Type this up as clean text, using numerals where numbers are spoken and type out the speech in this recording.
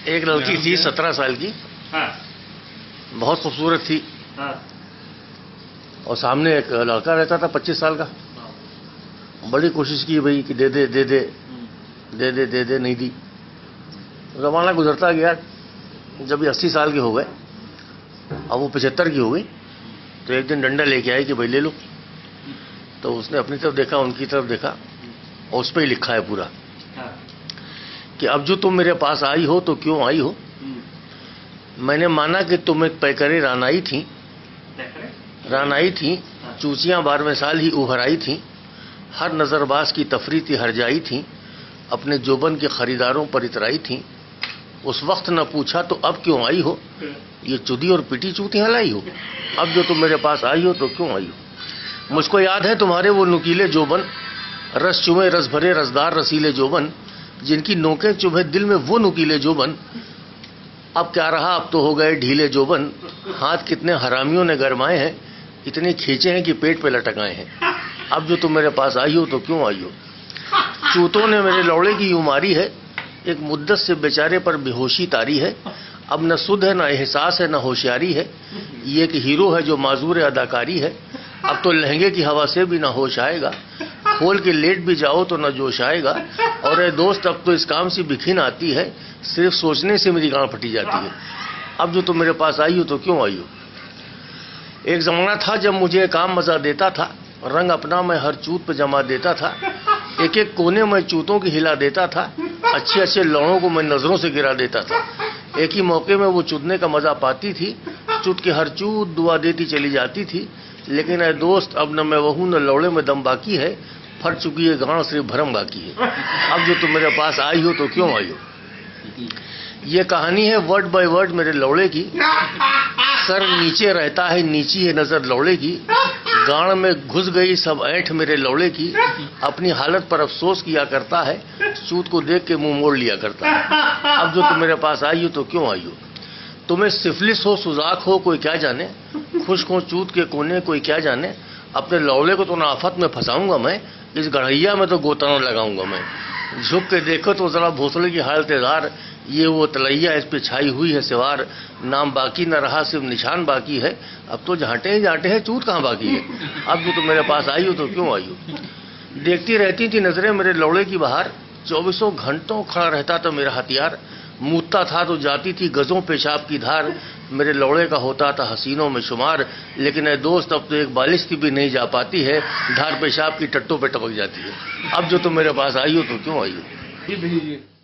ایک لڑکی تھی 17 سال کی، بہت خوبصورت تھی، اور سامنے ایک لڑکا رہتا تھا 25 سال کا. بڑی کوشش کی بھائی کہ دے دے دے دے دے دے دے دے، نہیں دی. زمانہ گزرتا گیا. جب یہ 80 سال کے ہو گئے، اب وہ 75 کی ہو گئی، تو ایک دن ڈنڈا لے کے آئی کہ بھائی لے لو. تو اس نے اپنی طرف دیکھا، ان کی طرف دیکھا، اور اس پہ ہی لکھا ہے پورا کہ اب جو تم میرے پاس آئی ہو تو کیوں آئی ہو؟ میں نے مانا کہ تم ایک پیکرے رانائی تھیں، چوچیاں 12ویں سال ہی ابھر آئی تھیں، ہر نظر باز کی تفریح ہر جائی تھیں، اپنے جوبن کے خریداروں پر اترائی تھیں. اس وقت نہ پوچھا تو اب کیوں آئی ہو؟ یہ چودی اور پٹی چوتیاں لائی ہو. اب جو تم میرے پاس آئی ہو تو کیوں آئی ہو؟ مجھ کو یاد ہے تمہارے وہ نکیلے جوبن، رس چومے رس بھرے رسدار رسیلے جوبن، جن کی نوکیں چبھے دل میں وہ نکیلے جوبن. اب کیا رہا، اب تو ہو گئے ڈھیلے جوبن. ہاتھ کتنے حرامیوں نے گرمائے ہیں، اتنے کھینچے ہیں کہ پیٹ پہ لٹکائے ہیں. اب جو تم میرے پاس آئی ہو تو کیوں آئی ہو؟ چوتوں نے میرے لوڑے کی یوں ماری ہے، ایک مدت سے بیچارے پر بے ہوشی تاری ہے. اب نہ سدھ ہے، نہ احساس ہے، نہ ہوشیاری ہے. یہ ایک ہیرو ہے جو معذور اداکاری ہے. اب تو لہنگے کی ہوا سے بھی نہ ہوش آئے گا، کھول کے لیٹ بھی جاؤ تو نہ جوش آئے گا. اور اے دوست، اب تو اس کام سے بکھن آتی ہے، صرف سوچنے سے میری گاں پھٹی جاتی ہے. اب جو تم میرے پاس آئی ہو تو کیوں آئی ہو؟ ایک زمانہ تھا جب مجھے کام مزہ دیتا تھا، رنگ اپنا میں ہر چوت پہ جما دیتا تھا، ایک ایک کونے میں چوتوں کی ہلا دیتا تھا، اچھے اچھے لوڑوں کو میں نظروں سے گرا دیتا تھا. ایک ہی موقع میں وہ چودنے کا مزہ پاتی تھی، چوت کے ہر چوت دعا دیتی چلی جاتی تھی. لیکن اے دوست، اب نہ میں وہوں نہ لوڑے میں دم باقی ہے، پھٹ چکی ہے گاں، صرف بھرم باقی ہے. اب جو تم میرے پاس آئی ہو تو کیوں آئی ہو؟ یہ کہانی ہے ورڈ بائی ورڈ میرے لوڑے کی. سر نیچے رہتا ہے، نیچی ہے نظر لوڑے کی، گاڑ میں گھس گئی سب اینٹھ میرے لوڑے کی. اپنی حالت پر افسوس کیا کرتا ہے، چوت کو دیکھ کے منہ موڑ لیا کرتا ہے. اب جو تم میرے پاس آئی ہو تو کیوں آئی ہو؟ تمہیں سفلس ہو، سوزاک ہو، کوئی کیا جانے، خشک ہو چوت کے کونے، کوئی کیا جانے. اپنے لوڑے کو تو نہ آفت میں پھنساؤں گا میں، اس گڑھیا میں تو گوتا نہ لگاؤں گا میں. جھک کے دیکھو تو ذرا بھوسلے کی حالت دار، یہ وہ تلیا اس پہ چھائی ہوئی ہے سوار. نام باقی نہ رہا، صرف نشان باقی ہے. اب تو جھانٹے ہی جھانٹے ہیں، چوت کہاں باقی ہے؟ اب جو تم میرے پاس آئی ہو تو کیوں آئی ہو؟ دیکھتی رہتی تھی نظریں میرے لوڑے کی بہار، 24 گھنٹوں کھڑا رہتا تھا میرا ہتھیار. موتتا تھا تو جاتی تھی گزوں پیشاب کی دھار، میرے لوڑے کا ہوتا تھا حسینوں میں شمار. لیکن اے دوست، اب تو ایک بالش کی بھی نہیں جا پاتی ہے، دھار پیشاب کی ٹٹوں پہ ٹپک جاتی ہے. اب جو تم میرے پاس آئی ہو تو کیوں آئی ہو؟